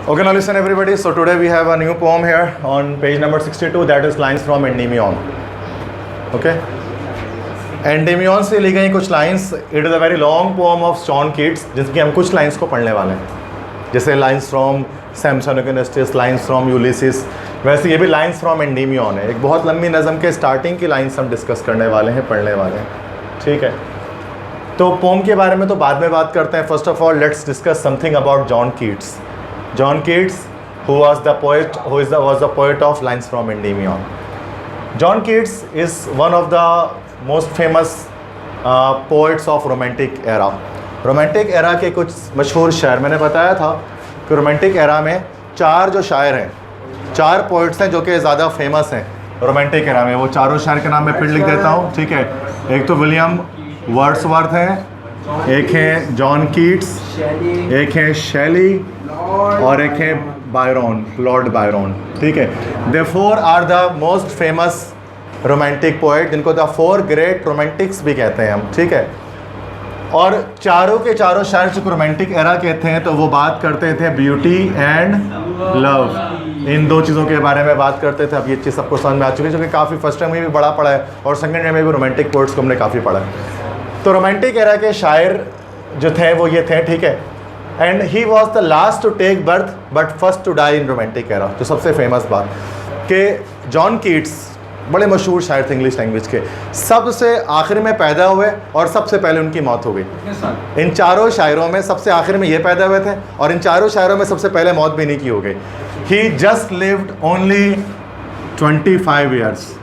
Okay, now listen everybody. So today we have a new poem here on page number 62, that is lines from Endymion. Okay. एंडेमियन से ली गई कुछ lines. It is a very long poem of John Keats, जिसकी हम कुछ lines को पढ़ने वाले हैं, जैसे lines from Samson Agonistes, lines from Ulysses. वैसे ये भी लाइंस फ्रॉम एंडेमियन है. एक बहुत लंबी नज़म के स्टार्टिंग की लाइंस हम डिस्कस करने वाले हैं, पढ़ने वाले हैं. ठीक है, तो पोम के बारे में तो बाद में बात करते हैं. First of all let's discuss something about John Keats. John Keats who was the poet, was the poet of lines from Endymion. John Keats is one of the most famous poets of romantic era. Romantic era के कुछ मशहूर शायर, मैंने बताया था कि romantic era में चार जो शायर हैं, चार पोइट्स हैं जो कि ज़्यादा फेमस हैं रोमांटिक एरा में. वो चारों शायर के नाम मैं फिर लिख देता हूँ. ठीक है, एक तो विलियम वर्ड्सवर्थ हैं, एक है जॉन कीट्स, एक है शैली और एक है बायरन, लॉर्ड बायरन. ठीक है, they four are the most famous romantic poet, जिनको द फोर ग्रेट रोमांटिक्स भी कहते हैं हम. ठीक है, और चारों के चारों शायर जो रोमांटिक एरा कहते हैं तो वो बात करते थे ब्यूटी एंड लव, इन दो चीज़ों के बारे में बात करते थे. अब ये चीज़ सबको समझ में आ चुकी है, जो कि काफ़ी फर्स्ट टाइम में भी बड़ा पढ़ा है और सेकेंड टाइम में भी रोमांटिक पोएट्स को हमने काफ़ी पढ़ा है. तो रोमांटिक एरा के शायर जो थे वो ये थे. ठीक है, and he was the last to take birth but first to die in romantic era. जो सबसे फेमस बात कि जॉन कीट्स बड़े मशहूर शायर थे इंग्लिश लैंग्वेज के, सबसे आखिर में पैदा हुए और सबसे पहले उनकी मौत हो गई. इन चारों शायरों में सबसे आखिर में ये पैदा हुए थे और इन चारों शायरों में सबसे पहले मौत भी नहीं की हो गई. ही जस्ट लिव्ड ओनली 25 ईयर्स.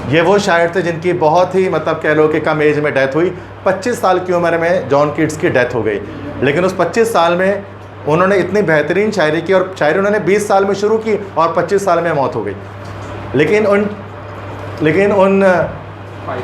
ये वो शायर थे जिनकी बहुत ही मतलब कह लो कि कम एज में डेथ हुई. 25 साल की उम्र में जॉन कीट्स की डेथ हो गई. लेकिन उस 25 साल में उन्होंने इतनी बेहतरीन शायरी की, और शायरी उन्होंने 20 साल में शुरू की और 25 साल में मौत हो गई. लेकिन उन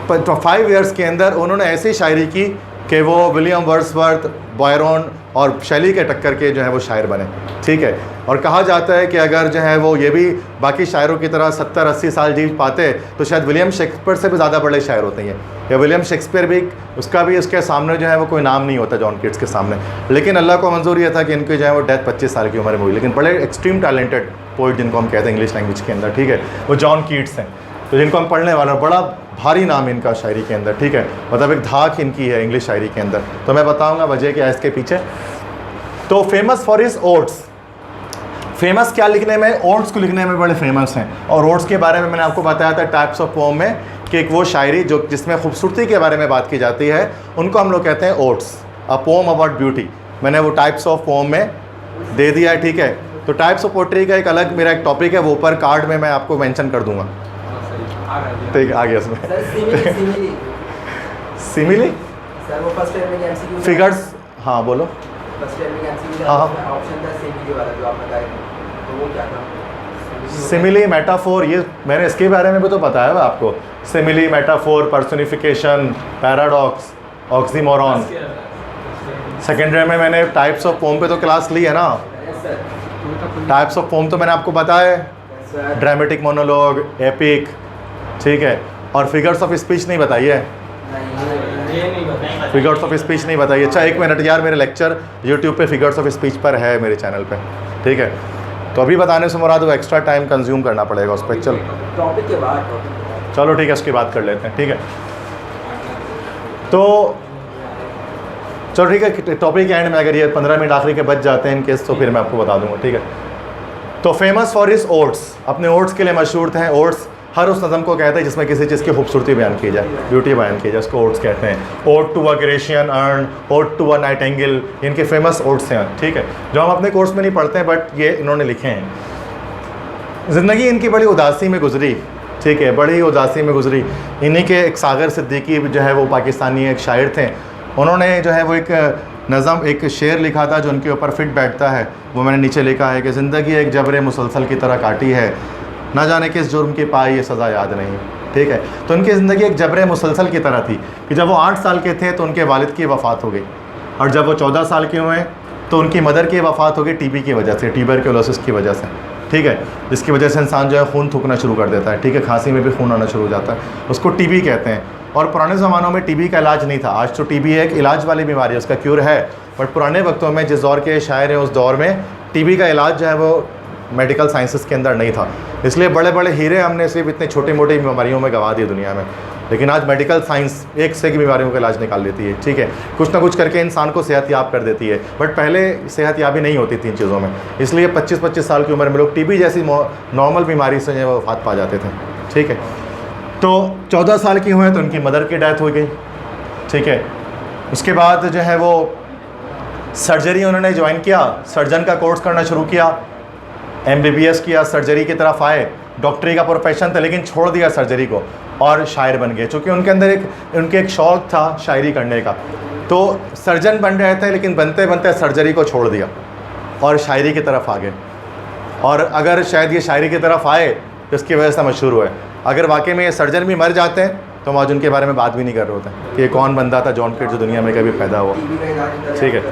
5 ईयर्स के अंदर उन्होंने ऐसी शायरी की कि वो विलियम वर्ड्सवर्थ, बायरन और शैली के टक्कर के जो है वो शायर बने. ठीक है, और कहा जाता है कि अगर जो है वो ये भी बाकी शायरों की तरह 70-80 साल जी पाते तो शायद विलियम शेक्सपियर से भी ज़्यादा बड़े शायर होते हैं. या विलियम शेक्सपियर भी, उसका भी उसके सामने जो है वो कोई नाम नहीं होता जॉन कीट्स के सामने. लेकिन अल्लाह को मंजूर ये था कि इनकी जो है वो डेथ 25 साल की उम्र में हुई. लेकिन बड़े एक्सट्रीम टैलेंटेड पोइट जिनको हम कहते हैं इंग्लिश लैंग्वेज के अंदर. ठीक है, वो जॉन कीट्स हैं, तो जिनको हम पढ़ने वाले, बड़ा भारी नाम इनका शायरी के अंदर. ठीक है, मतलब एक धाक इनकी है इंग्लिश शायरी के अंदर. तो मैं बताऊंगा वजह क्या है इसके पीछे. तो famous for his oats, famous क्या लिखने में, ओट्स को लिखने में बड़े फेमस हैं. और ओट्स के बारे में मैंने आपको बताया था टाइप्स ऑफ पोम में कि एक वो शायरी जो जिसमें खूबसूरती के बारे में बात की जाती है उनको हम लोग कहते हैं oats. A poem about beauty, मैंने वो टाइप्स ऑफ पोम में दे दिया है. ठीक है, तो टाइप्स ऑफ पोट्री का एक अलग मेरा एक टॉपिक है, वो ऊपर कार्ड में मैं आपको मेंशन कर दूंगा. ठीक, आ गया उसमें. सिमिली फिगर्स, हाँ बोलो. हाँ, सिमिली मेटाफोर, ये मैंने इसके बारे में भी तो बताया है आपको. Simile, metaphor, personification, paradox, oxymoron. Second year में मैंने टाइप्स ऑफ पोम पे तो क्लास ली है ना. टाइप्स ऑफ पोम तो मैंने आपको बताया है, ड्रामेटिक मोनोलॉग, एपिक. ठीक है, और फिगर्स ऑफ स्पीच नहीं बताइए, फिगर्स ऑफ स्पीच नहीं बताइए. अच्छा एक मिनट यार, मेरे लेक्चर यूट्यूब पे फिगर्स ऑफ स्पीच पर है मेरे चैनल पे. ठीक है, तो अभी बताने से मुराद वो एक्स्ट्रा टाइम कंज्यूम करना पड़ेगा उस पर. चलो ठीक है, उसकी बात कर लेते हैं. ठीक है, तो चलो ठीक है, टॉपिक के एंड में अगर ये 15 मिनट आखिरी के बच जाते हैं इन केस तो फिर मैं आपको बता दूंगा. ठीक है, तो फेमस फॉर हिज ओट्स, अपने ओट्स के लिए मशहूर थे. ओट्स हर उस नज़म को कहते हैं जिसमें किसी चीज़ की खूबसूरती बयान की जाए, ब्यूटी बयान की जाए, उसको ओट्स कहते हैं. Ode to a Grecian urn, ode to a nightingale, इनके फेमस ओट्स हैं. ठीक है, जो हम अपने कोर्स में नहीं पढ़ते हैं बट ये इन्होंने लिखे हैं. ज़िंदगी इनकी बड़ी उदासी में गुजरी. ठीक है, बड़ी उदासी में गुजरी. इन्हीं के एक सागर सिद्दीकी जो है वो पाकिस्तानी एक शायर थे, उन्होंने जो है वो एक नज़म, एक शेर लिखा था जो उनके ऊपर फिट बैठता है. वो मैंने नीचे लिखा है कि ज़िंदगी एक जबरे मुसलसल की तरह काटी है, ना जाने किस जुर्म की पाई ये सज़ा याद नहीं. ठीक है, तो उनकी ज़िंदगी एक जबरे मुसलसल की तरह थी कि जब वो 8 साल के थे तो उनके वालिद की वफ़ात हो गई, और जब वो 14 साल के हुए तो उनकी मदर की वफ़ात हो गई टीबी की वजह से, ट्यूबरक्लोसिस की वजह से. ठीक है, जिसकी वजह से इंसान जो है खून थूकना शुरू कर देता है. ठीक है, खांसी में भी खून आना शुरू हो जाता है, उसको टीबी कहते हैं. और पुराने ज़मानों में टीबी का इलाज नहीं था. आज तो टीबी एक इलाज वाली बीमारी है, उसका क्यूर है. बट पुराने वक्तों में जिस दौर के शायर हैं उस दौर में टीबी का इलाज जो है वो मेडिकल साइंसेस के अंदर नहीं था, इसलिए बड़े बड़े हीरे हमने सिर्फ इतनी छोटी मोटी बीमारियों में गंवा दिए दुनिया में। लेकिन आज मेडिकल साइंस एक से एक बीमारियों का इलाज निकाल लेती है, ठीक है, कुछ ना कुछ करके इंसान को सेहत याब कर देती है। बट पहले सेहत याबी नहीं होती थी इन चीज़ों में, इसलिए 25-25 साल की उम्र में लोग टीबी जैसी नॉर्मल बीमारी से जो वफात पा जाते थे, ठीक है। तो 14 साल की हुए तो उनकी मदर की डेथ हो गई, ठीक है। उसके बाद जो है वो सर्जरी उन्होंने ज्वाइन किया, सर्जन का कोर्स करना शुरू किया, MBBS किया, सर्जरी की तरफ आए, डॉक्टरी का प्रोफेशन था लेकिन छोड़ दिया सर्जरी को और शायर बन गए, क्योंकि उनके अंदर उनके एक शौक़ था शायरी करने का। तो सर्जन बन रहे थे लेकिन बनते बनते सर्जरी को छोड़ दिया और शायरी की तरफ आ गए। और अगर शायद ये शायरी की तरफ आए तो इसकी वजह से मशहूर हुए। अगर वाकई में ये सर्जन भी मर जाते हैं तो हम आज उनके बारे में बात भी नहीं कर रहे होते कि ये कौन बंदा था जॉन कीट्स जो दुनिया में कभी पैदा हुआ, ठीक है।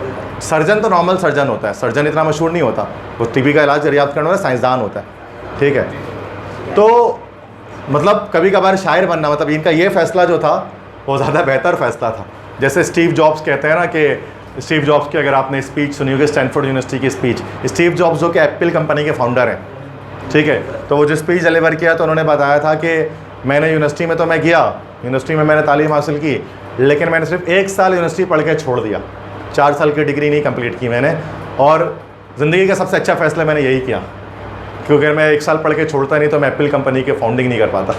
सर्जन तो नॉर्मल सर्जन होता है, सर्जन इतना मशहूर नहीं होता, वो टीबी का इलाज दरियाफ्त करने वाला साइंसदान होता है, ठीक है। तो मतलब कभी कभार शायर बनना, मतलब इनका ये फ़ैसला जो था वो ज़्यादा बेहतर फ़ैसला था। जैसे स्टीव जॉब्स कहते हैं ना कि स्टीव जॉब्स की अगर आपने स्पीच सुनी होगी, स्टैनफोर्ड यूनिवर्सिटी की स्पीच, स्टीव जॉब्स जो कि एप्पल कंपनी के फाउंडर हैं, ठीक है। तो वो जो स्पीच डिलीवर किया तो उन्होंने बताया था कि मैंने यूनिवर्सिटी में तो मैं गया, यूनिवर्सिटी में मैंने तालीम हासिल की, लेकिन मैंने सिर्फ 1 साल यूनिवर्सिटी पढ़ के छोड़ दिया, 4 साल की डिग्री नहीं कंप्लीट की मैंने, और ज़िंदगी का सबसे अच्छा फ़ैसला मैंने यही किया, क्योंकि अगर मैं 1 साल पढ़ के छोड़ता नहीं तो मैं एप्पल कंपनी के फाउंडिंग नहीं कर पाता।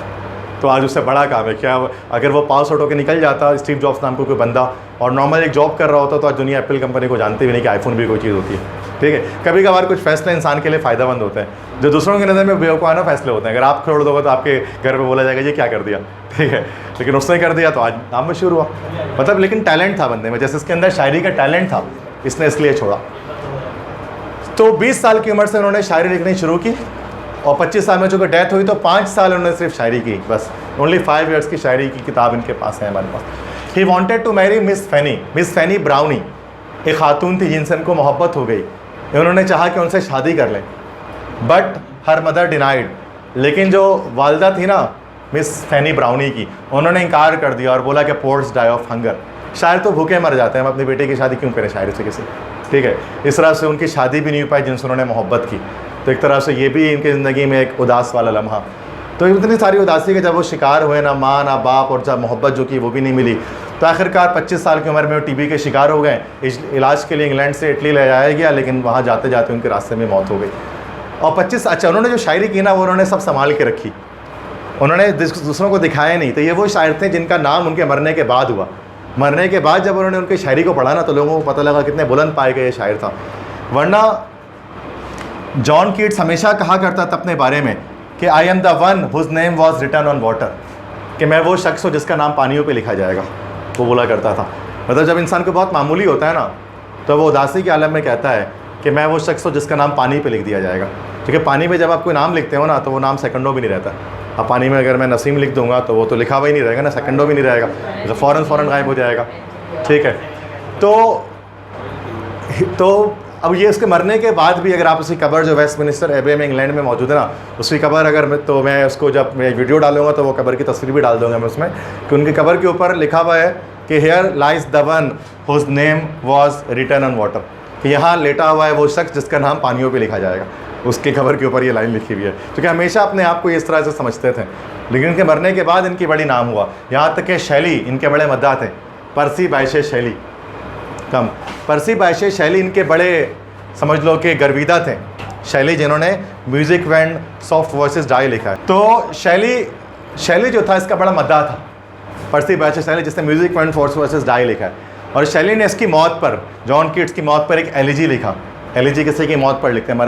तो आज उससे बड़ा काम है क्या, अगर वो पास आउट होकर निकल जाता स्टीव जॉब्स नाम को कोई बंदा और नॉर्मल एक जॉब कर रहा होता तो आज दुनिया एप्पल कंपनी को जानती भी नहीं कि आईफोन भी कोई चीज़ होती है, ठीक है। कभी कभार कुछ फैसले इंसान के लिए फ़ायदेमंद होते हैं जो दूसरों की नज़र में बेवकूफ़ाना फैसले होते हैं। अगर आप छोड़ दोगे तो आपके घर पे बोला जाएगा ये क्या कर दिया, ठीक है, लेकिन उसने कर दिया तो आज नाम मशहूर हुआ, मतलब। लेकिन टैलेंट था बंदे में, जैसे इसके अंदर शायरी का टैलेंट था, इसने इसलिए छोड़ा। तो 20 साल की उम्र से उन्होंने शायरी लिखनी शुरू की और 25 साल में जो डेथ हुई तो 5 साल उन्होंने सिर्फ शायरी की, बस ओनली 5 years की शायरी की किताब इनके पास है हमारे पास। He wanted to marry Miss Fanny Brawne, एक खातून थी जिनसे इनको मोहब्बत हो गई, उन्होंने चाहा कि उनसे शादी कर लें, बट हर मदर डिनाइड, लेकिन जो वालदा थी ना मिस फैनी ब्राउनी की, उन्होंने इनकार कर दिया और बोला कि पोर्स डाई ऑफ हंगर, शायर तो भूखे मर जाते हैं, हम अपनी बेटे की शादी क्यों करें शायर से किसी, ठीक है। इस तरह से उनकी शादी भी नहीं हो पाई जिनसे उन्होंने मोहब्बत की। तो एक तरह से ये भी इनकी ज़िंदगी में एक उदास वाला लम्हा। तो इतनी सारी उदासी के जब वो शिकार हुए, ना माँ ना बाप, और जब मोहब्बत जो की वो भी नहीं मिली, तो आखिरकार 25 साल की उम्र में वो टीबी के शिकार हो गए। इलाज के लिए इंग्लैंड से इटली ले जाया गया, लेकिन वहाँ जाते जाते उनके रास्ते में मौत हो गई। और 25 अच्छा उन्होंने जो शायरी की ना वो उन्होंने सब संभाल के रखी, उन्होंने दूसरों को दिखाया नहीं। तो ये वो शायर थे जिनका नाम उनके मरने के बाद हुआ। मरने के बाद जब उन्होंने उनकी शायरी को पढ़ा ना तो लोगों को पता लगा कितने बुलंद पाए गए ये शायर था। वरना जॉन कीट्स हमेशा कहा करता था अपने बारे में कि I am the one whose name was written on water, कि मैं वो शख्स हूँ जिसका नाम पानियों पे लिखा जाएगा, वो बोला करता था। मतलब जब इंसान को बहुत मामूली होता है ना तो वो उदासी के आलम में कहता है कि मैं वो शख्स हूँ जिसका नाम पानी पे लिख दिया जाएगा। क्योंकि पानी में जब आप कोई नाम लिखते हो ना तो वो नाम सेकंडों भी नहीं रहता। अब पानी में अगर मैं नसीम लिख दूंगा तो वो तो लिखा हुआ ही नहीं रहेगा ना, सेकंडों भी नहीं रहेगा, तो फ़ौरन गायब हो जाएगा, ठीक है। तो अब ये उसके मरने के बाद भी अगर आप उसकी कब्र जो वेस्टमिनिस्टर एबे में इंग्लैंड में मौजूद है ना, उसकी कब्र अगर तो मैं उसको जब मैं वीडियो डालूंगा तो वो कब्र की तस्वीर भी डाल दूंगा मैं उसमें, कि उनकी कब्र के ऊपर लिखा हुआ है कि here lies the one whose name was written on water, कि यहाँ लेटा हुआ है वो शख्स जिसका नाम पानियों पे लिखा जाएगा। उसके कब्र के ऊपर ये लाइन लिखी हुई है, क्योंकि हमेशा अपने आप को इस तरह से समझते थे। लेकिन इनके मरने के बाद इनकी बड़ी नाम हुआ, यहाँ तक कि शैली इनके बड़े मद्दाह थे, पर्सी बायशे शैली पर्सी बायशे शैली इनके बड़े समझ लो कि गर्विदा थे। शैली जिन्होंने music when soft voices die लिखा है, तो शैली जो था इसका बड़ा मद्दाह था, पर्सी बायशे शैली जिसने music when soft voices die लिखा है। और शैली ने इसकी मौत पर, जॉन कीट्स की मौत पर एक एलिजी लिखा। एलिजी किसी की मौत पर लिखते हैं,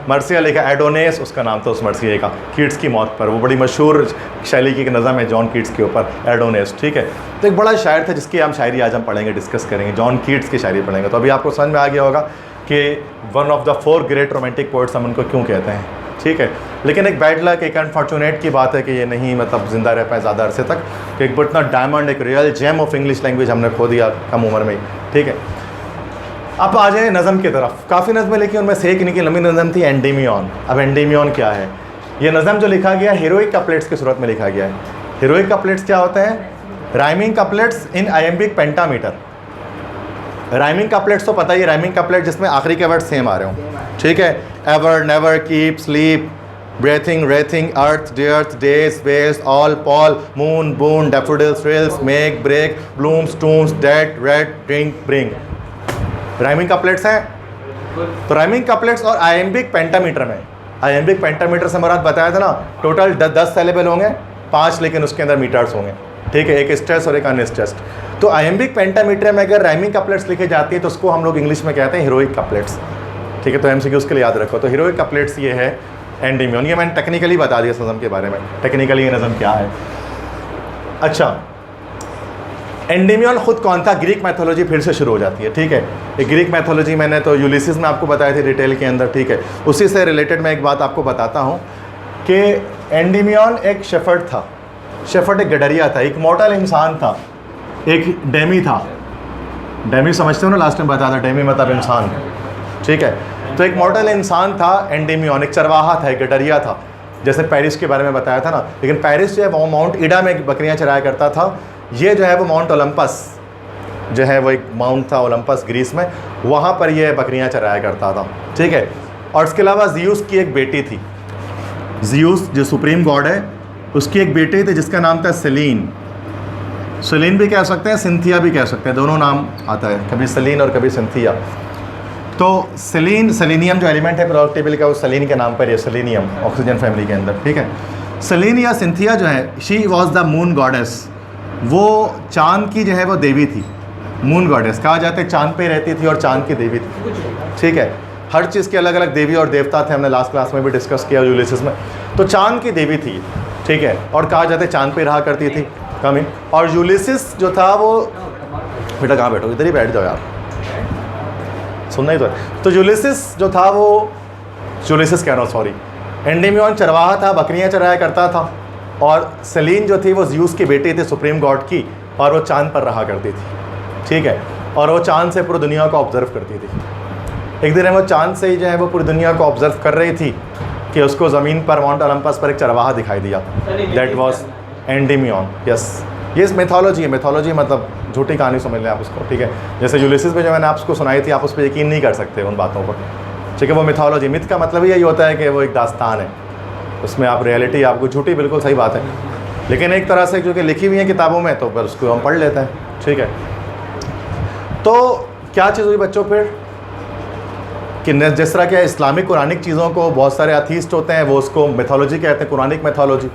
मर्सिया लिखा, एडोनेस उसका नाम था उस मर्सिया का, कीट्स की मौत पर। वो बड़ी मशहूर शैली की नज़म है जॉन कीट्स के ऊपर, एडोनेस, ठीक है। तो एक बड़ा शायर था जिसकी हम शायरी आज हम पढ़ेंगे, डिस्कस करेंगे, जॉन कीट्स की शायरी पढ़ेंगे। तो अभी आपको समझ में आ गया होगा कि one of the 4 great romantic poets हम उनको क्यों कहते हैं, ठीक है। लेकिन एक बैड लक, एक अनफॉर्चुनेट की बात है कि ये नहीं मतलब ज़िंदा रह पाए ज़्यादा अरसे तक, कि एक इतना डायमंड, एक real gem of English language हमने खो दिया कम उम्र में ही, ठीक है। अब आ जाए नज़म की तरफ। काफ़ी नज़में लिखी, उनमें से एक इनकी लंबी नज़म थी एंडेमियन। अब एंडेमियन क्या है? ये नज़म जो लिखा गया हीरोइक कपलेट्स की सूरत में लिखा गया है। हीरोइक कपलेट्स क्या होते हैं? Rhyming couplets in iambic pentameter. Rhyming couplets तो पता ही है, राइमिंग कपलेट जिसमें आखिरी के वर्ड सेम आ रहे हो, ठीक है। Ever, never, keep, sleep, breathing, wreathing, earth, days, west, all, pall, moon, boon, daffodils, rills, make, break, blooms, tombs, dead, red, drink, brink. Rhyming couplets हैं। तो राइमिंग कपलेट्स और आयम्बिक पेंटामीटर में, iambic pentameter से मुराद बताया था ना, total 10 syllable होंगे, 5 लेकिन उसके अंदर मीटर्स होंगे, ठीक है, एक स्ट्रेस और एक अनस्ट्रेस्ड। तो आयम्बिक पेंटामीटर में अगर राइमिंग कपलेट्स लिखे जाती है तो उसको हम लोग इंग्लिश में कहते हैं हीरोइक कपलेट्स, ठीक है। तो MCQ के लिए याद रखो। तो हीरोइक कपलेट्स ये है एंडीमियन। ये मैंने टेक्निकली बता दिया नज़म के बारे में, टेक्निकली ये नज़म क्या है। अच्छा, एंडीमियन खुद कौन था? ग्रीक मैथोलॉजी फिर से शुरू हो जाती है, ठीक है। एक ग्रीक मैथोलॉजी मैंने तो यूलिसिस में आपको बताई थी डिटेल के अंदर, ठीक है। उसी से रिलेटेड मैं एक बात आपको बताता हूँ कि एंडीमियन एक शेफर्ड था। शेफर्ड एक गडरिया था, एक मॉर्टल इंसान था, एक डेमी था। डेमी समझते हो ना, लास्ट टाइम बताया था, डेमी मतलब इंसान, ठीक है। तो एक मॉर्टल इंसान था एंडीमियन, एक चरवाहा था, एक गडरिया था, जैसे पेरिस के बारे में बताया था ना। लेकिन पेरिस जो है वो माउंट ईडा में बकरियां चराया करता था। ये जो है वो माउंट ओलंपस जो है वो एक माउंट था ओलंपस ग्रीस में, वहाँ पर ये बकरियां चराया करता था, ठीक है। और इसके अलावा जियूस की एक बेटी थी, जियूस जो सुप्रीम गॉड है उसकी एक बेटी थी जिसका नाम था सेलीन। सेलीन भी कह सकते हैं, सिंथिया भी कह सकते हैं, दोनों नाम आता है, कभी सेलीन और कभी सिंथिया। तो सेलीन, सेलेनियम जो एलिमेंट है पीरियोडिक टेबल का, वो सेलीन के नाम पर है, सेलेनियम ऑक्सीजन फैमिली के अंदर, ठीक है। सेलीन या सिंथिया जो है, she was the moon goddess, वो चांद की जो है वो देवी थी। मून गॉडेस कहा जाता है, चांद पे रहती थी और चांद की देवी थी, ठीक है। हर चीज़ के अलग अलग देवी और देवता थे, हमने लास्ट क्लास में भी डिस्कस किया यूलिसिस में। तो चांद की देवी थी, ठीक है, और कहा जाता है चांद पे रहा करती थी कमी। और यूलिसिस जो था वो, बेटा कहाँ बैठो, इधर ही बैठ जाओ यार, सुनना ही तो है। तो यूलिसिस जो था वो, यूलिसिस कह रहा हूँ सॉरी, एंडीमियन चरवाहा था, बकरियाँ चराया करता था। और सेलीन जो थी वो ज़्यूस की बेटी थी, सुप्रीम गॉड की, और वो चांद पर रहा करती थी, ठीक है। और वो चांद से पूरी दुनिया को ऑब्ज़र्व करती थी। एक दिन वो चांद से ही जो है वो पूरी दुनिया को ऑब्ज़र्व कर रही थी कि उसको ज़मीन पर माउंट ओलंपस पर एक चरवाहा दिखाई दिया। That was Endymion. यस, ये मेथोलॉजी है। मेथोलॉजी मतलब झूठी कहानी समझ लें आप उसको, ठीक है। जैसे यूलिसिस में जो मैंने आपको सुनाई थी, आप उस पर यकीन नहीं कर सकते उन बातों पर, ठीक है। वो मिथोलॉजी, मिथ का मतलब यही होता है कि वो एक दास्तान है, उसमें आप रियलिटी आपको झूठी, बिल्कुल सही बात है, लेकिन एक तरह से जो कि लिखी हुई है किताबों में तो फिर उसको हम पढ़ लेते हैं, ठीक है। तो क्या चीज़ हुई बच्चों फिर कि जिस तरह के इस्लामिक कुरानिक चीज़ों को बहुत सारे अथीस्ट होते हैं, वो उसको मिथोलॉजी कहते हैं, कुरानिक मिथोलॉजी।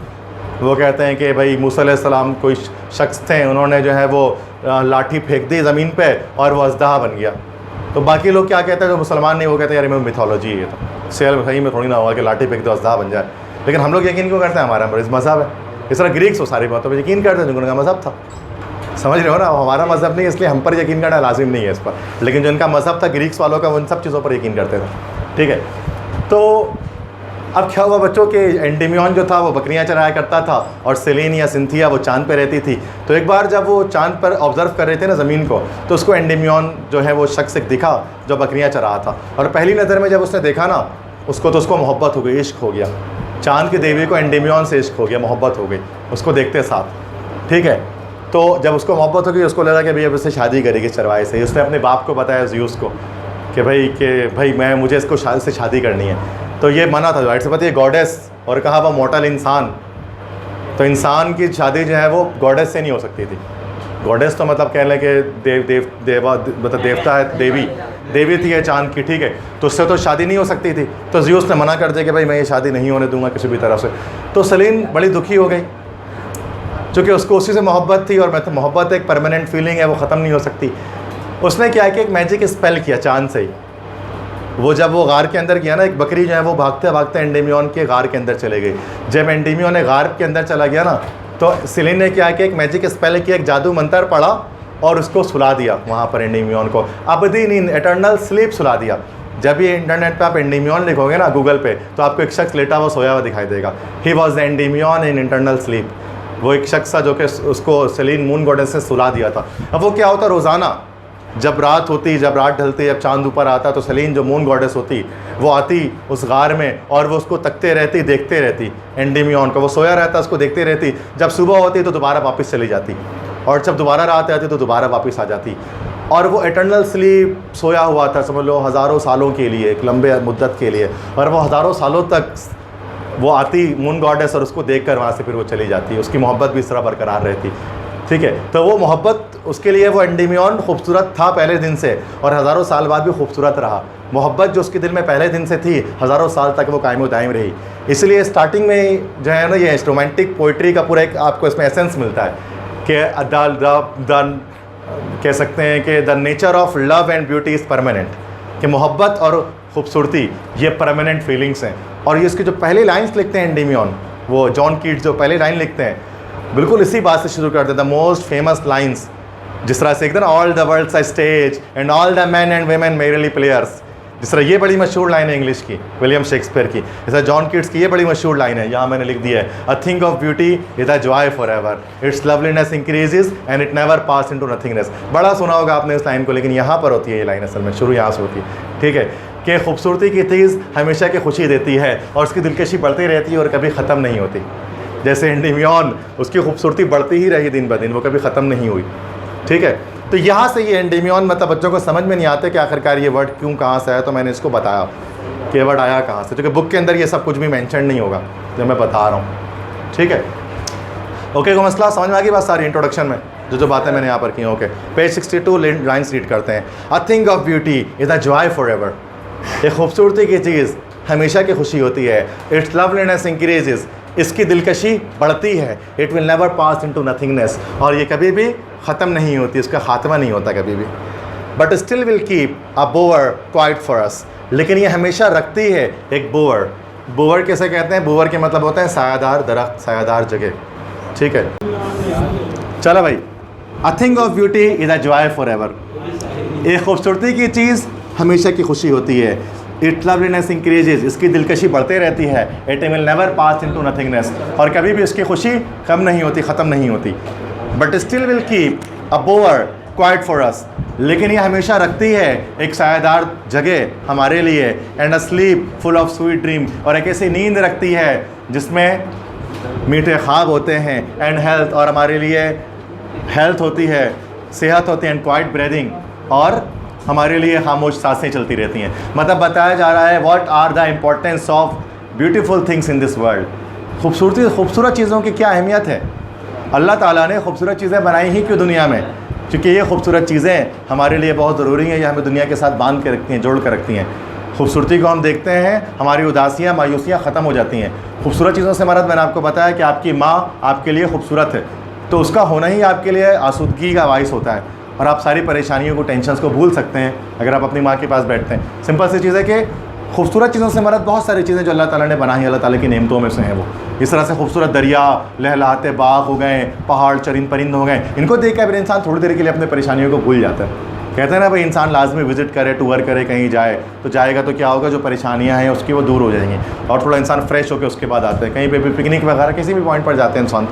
वो कहते हैं कि भाई मूसा अलैहिस्सलाम कोई शख्स थे, उन्होंने जो है वो लाठी फेंक दी ज़मीन पे और वो अज़दहा बन गया। तो बाकी लोग क्या कहते हैं, जो मुसलमान नहीं, वो कहते हैं यार मैं मिथोलॉजी है, तो सेल सही में थोड़ी ना होगा कि लाठी फेंक दो अज़दहा बन जाए। लेकिन हम लोग यकीन क्यों करते हैं? हमारा मज़हब है। इस तरह ग्रीक्स वो सारी बातों पर यकीन करते हैं, जिनका मज़हब था, समझ रहे हो ना। हमारा मज़हब नहीं, इसलिए हम पर यकीन करना लाजिम नहीं है इस पर, लेकिन जो इनका मज़हब था ग्रीक्स वालों का, उन सब चीज़ों पर यकीन करते थे, ठीक है। तो अब क्या हुआ बच्चों के, एंडीमियन जो था वो बकरियां चराया करता था और सेलीन या सिंथिया वो चांद पे रहती थी। तो एक बार जब वो चांद पर ऑब्ज़र्व कर रहे थे ना ज़मीन को, तो उसको एंडीमियन जो है वो शख्स एक दिखा जो बकरियां चरा था। और पहली नज़र में जब उसने देखा ना उसको, तो उसको मोहब्बत हो गई, इश्क हो गया। चांद की देवी को एंडीमियन से इश्क हो गया, मोहब्बत हो गई उसको देखते साथ, ठीक है। तो जब उसको मोहब्बत हो गई, उसको लगा कि भाई अब उससे शादी करेगी चरवाहे से। उसने अपने बाप को बताया ज़्यूस को कि भाई मैं मुझे इसको से शादी करनी है। तो ये मना था, राइट से पता है गॉडेस, और कहा वो मॉर्टल इंसान, तो इंसान की शादी जो है वो गॉडेस से नहीं हो सकती थी। गॉडेस तो मतलब कह लें कि देवा मतलब देवता है, देवी थी ये चांद की, ठीक है। तो उससे तो शादी नहीं हो सकती थी। तो ज़्यूस ने मना कर दिया कि भाई मैं ये शादी नहीं होने दूंगा किसी भी तरह से। तो सेलीन बड़ी दुखी हो गई, चूँकि उसको उसी से मोहब्बत थी, और मोहब्बत एक परमानेंट फीलिंग है, वो ख़त्म नहीं हो सकती। उसने क्या कि एक मैजिक स्पेल किया चांद से ही। वो जब वो गार के अंदर गया ना, एक बकरी जो है वो भागते भागते एंडीमियन के गार के अंदर चले गई। जब एंडीमियन ने गार के अंदर चला गया ना, तो सेलीन ने क्या कि एक मैजिक स्पेल किया, एक जादू मंत्र पढ़ा और उसको सुला दिया वहाँ पर एंडीमियन को, अबदी नींद, एटर्नल स्लीप सुला दिया। जब ये इंटरनेट पे आप एंडीमियन लिखोगे ना गूगल पे, तो आपको एक शख्स लेटा हुआ सोया हुआ दिखाई देगा। ही was the Endymion in internal sleep. वो एक शख्स था जो कि उसको सेलीन मून गॉडेस से सुला दिया था। अब वो क्या होता, रोज़ाना जब रात होती, जब रात ढलती, जब चांद ऊपर आता, तो सेलीन जो मून गॉडेस होती वो आती उस गार में, और वो उसको तकते रहती, देखते रहती एंडीमियन को। वो सोया रहता, उसको देखते रहती। जब सुबह होती तो दोबारा वापस चली जाती, और जब दोबारा रात आती तो दोबारा वापस आ जाती। और वो एटर्नल स्लीप सोया हुआ था, समझ लो हज़ारों सालों के लिए, एक लंबे मुद्दत के लिए, और वो हज़ारों सालों तक वो आती मून गॉडेस और उसको देखकर वहाँ से फिर वो चली जाती, उसकी मोहब्बत भी इस तरह बरकरार रहती। ठीक है, तो वो मोहब्बत उसके लिए वो एंडीमियन खूबसूरत था पहले दिन से, और हज़ारों साल बाद भी खूबसूरत रहा। मोहब्बत जो उसके दिल में पहले दिन से थी, हज़ारों साल तक वो कायम दायम रही। इसलिए स्टार्टिंग में जो है ना, ये रोमांटिक पोइट्री का पूरा एक आपको इसमें एसेंस मिलता है कि कह सकते हैं कि the nature of love and beauty is permanent, कि मोहब्बत और खूबसूरती ये परमानेंट फीलिंग्स हैं। और ये इसकी जो पहली लाइन्स लिखते हैं एंडीमियन, वो जॉन कीट्स जो पहली लाइन लिखते हैं, बिल्कुल इसी बात से शुरू करते हैं, द मोस्ट फेमस लाइन्स, जिस तरह से एकदम all the world's a stage and all the men and women merely players, जिस तरह ये बड़ी मशहूर लाइन है इंग्लिश की, विलियम शेक्सपियर की। जैसा जॉन कीट्स की ये बड़ी मशहूर लाइन है, यहाँ मैंने लिख दिया है, a thing of beauty is a joy for ever, it's loveliness increases and it never pass into nothingness. बड़ा सुना होगा आपने इस लाइन को, लेकिन यहाँ पर होती है ये लाइन, असल में शुरू यहाँ से होती है। ठीक है, कि खूबसूरती की चीज़ हमेशा की खुशी देती है और उसकी दिलकशी बढ़ती रहती है और कभी ख़त्म नहीं होती। जैसे एंडीमियन, उसकी खूबसूरती बढ़ती ही रही दिन ब दिन, वो कभी ख़त्म नहीं हुई। ठीक है, तो यहाँ से ये एंडीमियन, मतलब बच्चों को समझ में नहीं आते कि आखिरकार ये वर्ड क्यों कहाँ से आया, तो मैंने इसको बताया कि ये वर्ड आया कहाँ से, क्योंकि बुक के अंदर ये सब कुछ भी मेंशन नहीं होगा जो मैं बता रहा हूँ। ठीक है, ओके, को मसला समझ में आ गई बात सारी इंट्रोडक्शन में जो बातें मैंने यहाँ पर की। ओके, पेज 62 लाइन्स रीड करते हैं। A thing of beauty is a joy for ever, एक खूबसूरती की चीज़ हमेशा की खुशी होती है। इट्स लवलीनेस इंक्रीजेज, इसकी दिलकशी बढ़ती है। It will never pass into nothingness, और ये कभी भी ख़त्म नहीं होती, इसका खात्मा नहीं होता कभी भी। But still will keep a bower quiet for us, लेकिन ये हमेशा रखती है एक बोअर। बोअर कैसे कहते हैं? बोअर के मतलब होता है सायादार दरख्त, सायादार जगह। ठीक है, चलो भाई, a thing of beauty is a joy for ever, एक खूबसूरती की चीज़ हमेशा की खुशी होती है। इट लवलीनेस इंक्रीजेज, इसकी दिलकशी बढ़ते रहती है। It will never pass into nothingness, और कभी भी इसकी खुशी कम नहीं होती, ख़त्म नहीं होती। But still will keep a bower quiet for us, लेकिन ये हमेशा रखती है एक सायादार जगह हमारे लिए। And a slip full of sweet dream, और एक ऐसी नींद रखती है जिसमें मीठे ख्वाब होते हैं। एंड हेल्थ, और हमारे लिए हेल्थ होती है, सेहत होती है। एंड क्वाइट ब्रीदिंग, और हमारे लिए खामोश सांसें चलती रहती हैं। मतलब बताया जा रहा है what are the importance of beautiful things in this world. खूबसूरत चीज़ों की क्या अहमियत है। अल्लाह ताला ने खूबसूरत चीज़ें बनाई ही क्यों दुनिया में? क्योंकि ये खूबसूरत चीज़ें हमारे लिए बहुत ज़रूरी हैं, ये हमें दुनिया के साथ बांध के रखती हैं, जोड़ कर रखती हैं। खूबसूरती को हम देखते हैं, हमारी उदासियाँ मायूसियाँ ख़त्म हो जाती हैं। खूबसूरत चीज़ों से मरद, मैंने आपको बताया कि आपकी माँ आपके लिए खूबसूरत है, तो उसका होना ही आपके लिए आसूदगी का बाइस होता है, और आप सारी परेशानियों को, टेंशन्स को भूल सकते हैं अगर आप अपनी माँ के पास बैठते हैं। सिंपल सी चीज़ है कि खूबसूरत चीज़ों से मरद बहुत सारी चीज़ें जो अल्लाह ताला ने बनाई, अल्लाह ताला की नेमतों में से हैं वो। इस तरह से खूबसूरत दरिया, लहलाते बाग हो गए, पहाड़, चरिंद परिंद हो गए, इनको देख कर इंसान थोड़ी देर के लिए अपनी परेशानियों को भूल जाता है। कहते हैं ना भाई, इंसान लाजमी विजिट करे, टूर करे, कहीं जाए, तो जाएगा तो क्या होगा, जो परेशानियाँ हैं उसकी वो दूर हो जाएंगी, और थोड़ा इंसान फ्रेश होकर उसके बाद आता है। कहीं पे भी पिकनिक वगैरह किसी भी पॉइंट पर जाते हैं इंसान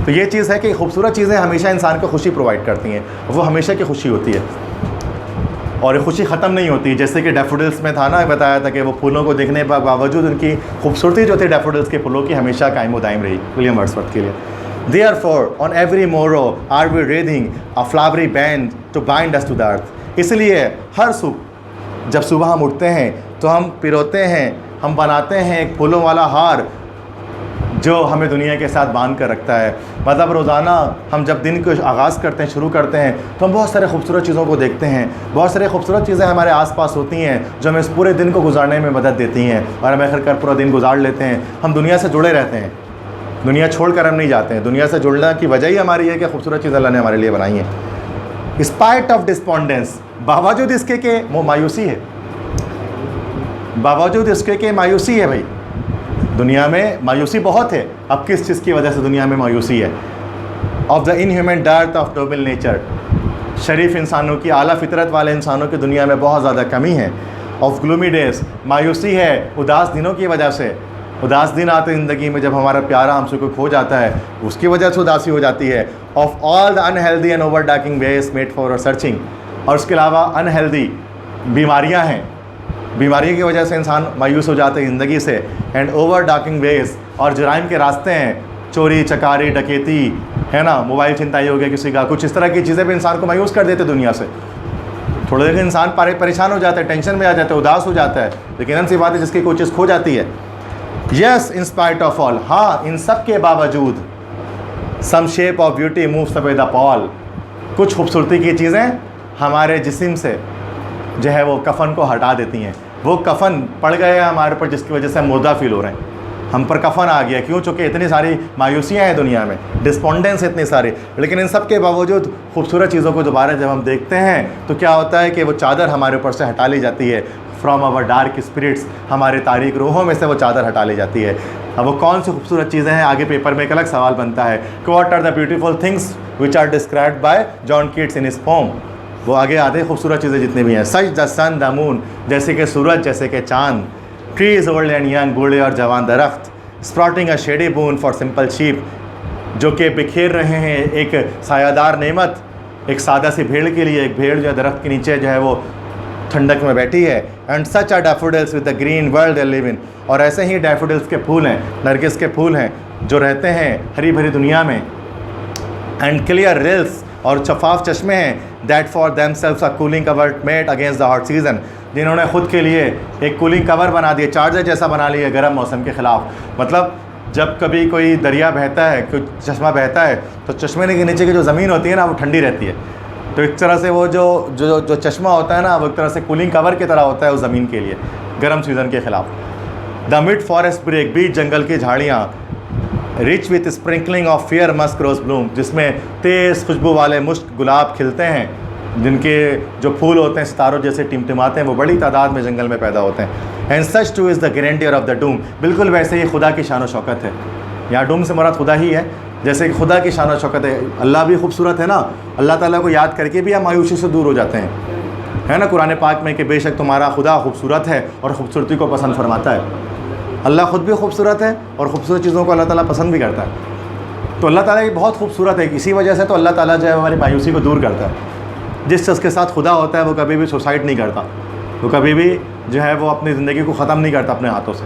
तो ये चीज़ है कि खूबसूरत चीज़ें हमेशा इंसान को खुशी प्रोवाइड करती हैं, वो हमेशा की खुशी होती है, और ये खुशी ख़त्म नहीं होती। जैसे कि डैफोडिल्स में था ना, बताया था कि वो फूलों को देखने के बावजूद उनकी खूबसूरती जो थी डैफोडिल्स के फूलों की, हमेशा कायम व दायम रही, विलियम वर्ड्सवर्थ के लिए। Therefore, on every morrow are we wreathing a flowery band to bind us to the earth. इसलिए हर सुबह, जब सुबह हम उठते हैं तो हम पिरोते हैं, हम बनाते हैं एक फूलों वाला हार जो हमें दुनिया के साथ बांध कर रखता है। मतलब रोज़ाना हम जब दिन को आगाज़ करते हैं, शुरू करते हैं, तो हम बहुत सारे खूबसूरत चीज़ों को देखते हैं। बहुत सारे खूबसूरत चीज़ें हमारे आसपास होती हैं जो हमें इस पूरे दिन को गुजारने में मदद देती हैं, और हम आखिरकार पूरा दिन गुजार लेते हैं। हम दुनिया से जुड़े रहते हैं, दुनिया छोड़कर हम नहीं जाते हैं। दुनिया से जुड़ने की वजह ही हमारी है कि खूबसूरत चीज़ें अल्लाह ने हमारे लिए बनाई हैं। स्पाइट ऑफ डिस्पॉन्डेंस, बावजूद इसके कि वो मायूसी है, बावजूद इसके कि मायूसी है। भाई दुनिया में मायूसी बहुत है। अब किस चीज़ की वजह से दुनिया में मायूसी है? Of the inhuman dearth of noble nature, शरीफ इंसानों की, आला फितरत वाले इंसानों की दुनिया में बहुत ज़्यादा कमी है। ऑफ ग्लूमी डेज, मायूसी है उदास दिनों की वजह से। उदास दिन आते ज़िंदगी में जब हमारा प्यारा हमसे कोई खो जाता है, उसकी वजह से उदासी हो जाती है। Of all the unhealthy and over darkened ways made for searching, और उसके अलावा अनहेल्दी बीमारियां हैं, बीमारी की वजह से इंसान मायूस हो जाते हैं ज़िंदगी से। एंड ओवर डार्किंग वेज, और जराइम के रास्ते हैं, चोरी चकारी डकैती है ना, मोबाइल छिनताई हो गया किसी का, कुछ इस तरह की चीज़ें भी इंसान को मायूस कर देते दुनिया से। थोड़ी देर इंसान परेशान हो जाता है, टेंशन में आ जाता है, उदास हो जाता है, लेकिन ऐसी बात है जिसकी कोई चीज़ खो जाती है। Yes in spite of all, हाँ इन सब के बावजूद, some shape of beauty moves away the pall, कुछ खूबसूरती की चीज़ें हमारे जिस्म से जो है वो कफन को हटा देती हैं। वो कफन पड़ गए हैं हमारे ऊपर जिसकी वजह से हम मुर्दा फील हो रहे हैं, हम पर कफन आ गया। क्यों? चूँकि इतनी सारी मायूसियाँ हैं दुनिया में, डिस्पोंडेंस इतनी सारी, लेकिन इन सब के बावजूद खूबसूरत चीज़ों को दोबारा जब हम देखते हैं तो क्या होता है कि वो चादर हमारे ऊपर से हटा ली जाती है। फ्रॉम आवर डार्क स्पिरिट्स, हमारे तारीक रूहों में से वो चादर हटा ली जाती है। अब वो कौन सी खूबसूरत चीज़ें हैं, आगे पेपर में एक अलग सवाल बनता है। What are the beautiful things which are described by John Keats in his poem. वो आगे आते हैं खूबसूरत चीज़ें जितनी भी हैं। Such the sun the moon, जैसे कि सूरज, जैसे कि चाँद। ट्रीज ओल्ड एंड यंग, बूढ़े और जवान दरख्त। Sprouting a shady boon for simple sheep, जो कि बिखेर रहे हैं एक सायादार नेमत एक सादा सी भेड़ के लिए। एक भेड़ जो है दरख्त के नीचे जो है वो ठंडक में बैठी है। And such are daffodils with the green world they live in, और ऐसे ही डैफोडिल्स के फूल हैं, नरगिस के फूल हैं जो रहते हैं हरी भरी दुनिया में। एंड क्लियर रिल्स, और शफाफ चश्मे हैं, that for them selves a cooling cover made against the hot season, जिन्होंने ख़ुद के लिए एक कूलिंग कवर बना दिया, चार्जर जैसा बना लिया गर्म मौसम के ख़िलाफ़। मतलब जब कभी कोई दरिया बहता है, कोई चश्मा बहता है, तो चश्मे के नीचे की जो ज़मीन होती है ना वो ठंडी रहती है। तो एक तरह से वो जो चश्मा होता है ना वो एक तरह से कूलिंग कवर की तरह होता है उस ज़मीन के लिए गर्म सीज़न के ख़िलाफ़। द मिड फॉरेस्ट ब्रेक, बीच जंगल की झाड़ियाँ। Rich with sprinkling of fair musk rose bloom, जिसमें तेज़ खुशबू वाले मुश्क गुलाब खिलते हैं, जिनके जो फूल होते हैं सितारों जैसे टिमटिमाते हैं, वो बड़ी तादाद में जंगल में पैदा होते हैं। And such two is the grandeur of the doom, बिल्कुल वैसे ही खुदा की शान व शौकत है। यहाँ डूम से मुराद खुदा ही है, जैसे कि खुदा की शान व शौकत है। अल्लाह भी खूबसूरत है ना, अल्लाह ताला को याद करके भी हम मायूसी से दूर हो जाते हैं, है ना। कुरान पाक में कि बेशक तुम्हारा खुदा खूबसूरत है और ख़ूबसूरती को पसंद फरमाता है। अल्लाह ख़ुद भी खूबसूरत है और ख़ूबसूरत चीज़ों को अल्लाह ताला पसंद भी करता है। तो अल्लाह ताला ये बहुत खूबसूरत है, इसी वजह से तो अल्लाह ताला जो है हमारी मायूसी को दूर करता है। जिस शख्स के साथ खुदा होता है वो कभी भी सुसाइड नहीं करता, वो कभी भी जो है वो अपनी ज़िंदगी को ख़त्म नहीं करता अपने हाथों से,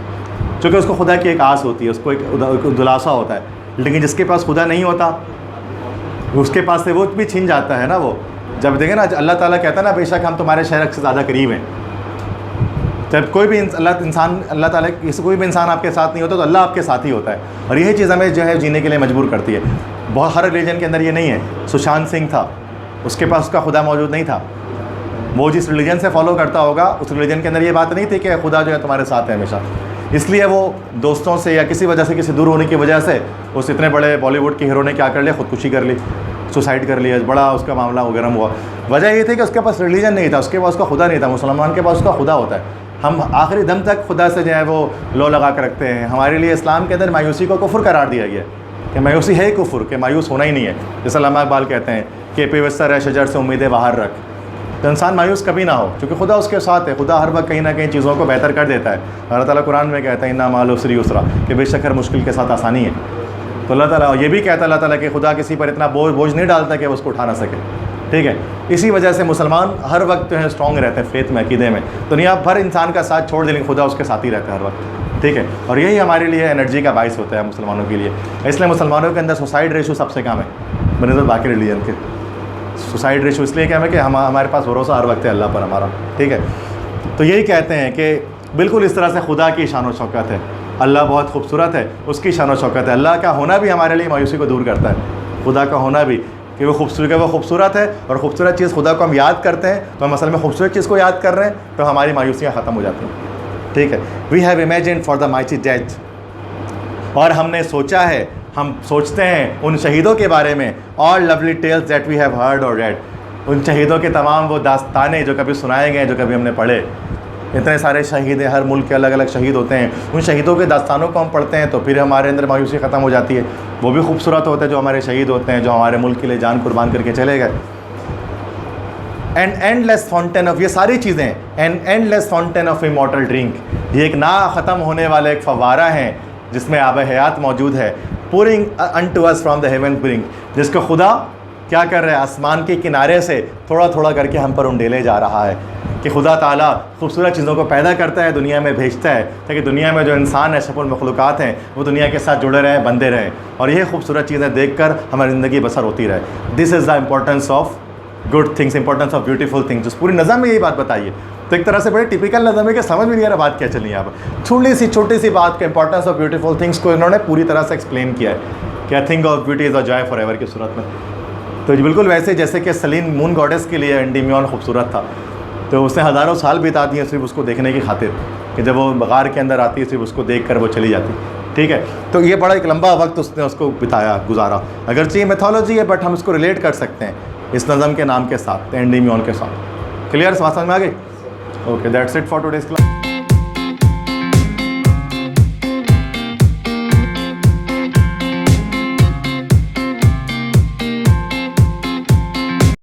क्योंकि उसको खुदा की एक आस होती है, उसको एक दिलासा होता है। लेकिन जिसके पास खुदा नहीं होता उसके पास से वो भी छीन जाता है ना। वो जब देखें ना, अल्लाह ताला कहता है ना बेशक हम तुम्हारे शहर से ज़्यादा करीब हैं। जब कोई भी अल्लाह ताला कोई भी इंसान आपके साथ नहीं होता तो अल्लाह आपके साथ ही होता है। और यही चीज़ हमें जो है जीने के लिए मजबूर करती है। बहुत हर रिलीजन के अंदर ये नहीं है। सुशांत सिंह था, उसके पास उसका खुदा मौजूद नहीं था। वो जिस रिलीजन से फॉलो करता होगा उस रिलीजन के अंदर ये बात नहीं थी कि खुदा जो है तुम्हारे साथ है हमेशा। इसलिए वो दोस्तों से या किसी वजह से, किसी दूर होने की वजह से, उस इतने बड़े बॉलीवुड के हीरो ने क्या कर लिया, ख़ुदकुशी कर ली, सुसाइड कर लिया, बड़ा उसका मामला गर्म हुआ। वजह ये थी कि उसके पास रिलीजन नहीं था, उसके पास उसका खुदा नहीं था। मुसलमान के पास उसका खुदा होता है। हम आखिरी दम तक खुदा से जो है वो लो लगा कर रखते हैं। हमारे लिए इस्लाम के अंदर मायूसी को कुफ्र करार दिया गया कि मायूसी है कुफ्र, कि मायूस होना ही नहीं है। जैसे अल्लामा इकबाल कहते हैं कि पेवस्तर है शजर से उम्मीदें बाहर रख, तो इंसान मायूस कभी ना हो, क्योंकि खुदा उसके साथ है। खुदा हर वक्त कहीं ना कहीं चीज़ों को बेहतर कर देता है। अल्लाह ताला कुरान में कहता है इन्ना माल उसरी उसरा, कि बेशक हर मुश्किल के साथ आसानी है। तो अल्लाह ताला ये भी कहता है अल्लाह ताला कि खुदा किसी पर इतना बोझ नहीं डालता कि वो उसको उठा ना सके, ठीक है। इसी वजह से मुसलमान हर वक्त जो है स्ट्रॉन्ग रहते हैं फेथ में, अकीदे में। दुनिया भर इंसान का साथ छोड़ देने, खुदा उसके साथ ही रहता है हर वक्त, ठीक है। और यही हमारे लिए एनर्जी का बाइस होता है मुसलमानों के लिए। इसलिए मुसलमानों के अंदर सुसाइड रेशो सबसे कम है बनस्बत बाकी रिलीजन के। सुसाइड रेशो इसलिए कम है कि हमारे पास भरोसा हर वक्त है अल्लाह पर हमारा, ठीक है। तो यही कहते हैं कि बिल्कुल इस तरह से खुदा की शान व शौकत है। अल्लाह बहुत खूबसूरत है, उसकी शान व शौकत है। अल्लाह का होना भी हमारे लिए मायूसी को दूर करता है, खुदा का होना भी, कि वो खूबसूरत है। और ख़ूबसूरत चीज़ खुदा को हम याद करते हैं तो हम असल में खूबसूरत चीज़ को याद कर रहे हैं, तो हमारी मायूसियाँ ख़त्म हो जाती हैं, ठीक है। We have imagined for the mighty death, और हमने सोचा है, हम सोचते हैं उन शहीदों के बारे में। All lovely tales that we have heard or read, उन शहीदों के तमाम वो दास्तानें जो कभी सुनाए गए, जो कभी हमने पढ़े। इतने सारे शहीद हैं, हर मुल्क के अलग अलग शहीद होते हैं। उन शहीदों के दास्तानों को हम पढ़ते हैं तो फिर हमारे अंदर मायूसी ख़त्म हो जाती है। वो भी खूबसूरत होते हैं जो हमारे शहीद होते हैं, जो हमारे मुल्क के लिए जान कुर्बान करके चले गए। एंड एंडलेस फाउंटेन ऑफ, ये सारी चीज़ें, and endless fountain of immortal drink, ये एक ना ख़त्म होने वाला एक फव्वारा है जिसमें आब हयात मौजूद है। Pouring unto us from the heaven brink, जिसको खुदा क्या कर रहा है, आसमान के किनारे से थोड़ा थोड़ा करके हम पर उंडेले जा रहा है। कि खुदा ताला खूबसूरत चीज़ों को पैदा करता है, दुनिया में भेजता है, ताकि दुनिया में जो इंसान है, शफुल मखलूक़ात हैं, वो दुनिया के साथ जुड़े रहें, बंधे रहें, और ये खूबसूरत चीज़ें देखकर हमारी ज़िंदगी बसर होती रहे। This is the importance of good things, importance of beautiful things, उस पूरी नज़म में यही बात बताइए। तो एक तरह से बड़े टिपिकल नज़म है कि समझ में नहीं आ रहा बात क्या चली यहाँ पर। छोटी सी बात का इंपॉर्टेंस ऑफ ब्यूटीफुल थिंग्स को इन्होंने पूरी तरह से एक्सप्लेन किया है कि I think of beauty is a joy for ever की सूरत में। तो बिल्कुल वैसे जैसे कि सेलिन मून गॉडेस के लिए एंडीमियन खूबसूरत था, तो उसने हज़ारों साल बिता दिए सिर्फ उसको देखने की खातिर कि जब वो गार के अंदर आती है सिर्फ उसको देख कर वो चली जाती। ठीक है, तो ये बड़ा एक लंबा वक्त उसने उसको बिताया, गुजारा। अगरचे ये मैथोलॉजी है बट हम इसको रिलेट कर सकते हैं इस नज़म के नाम के साथ, एंडीमियन के साथ। क्लियर, समझ में आ गई? Okay, that's it for today's class.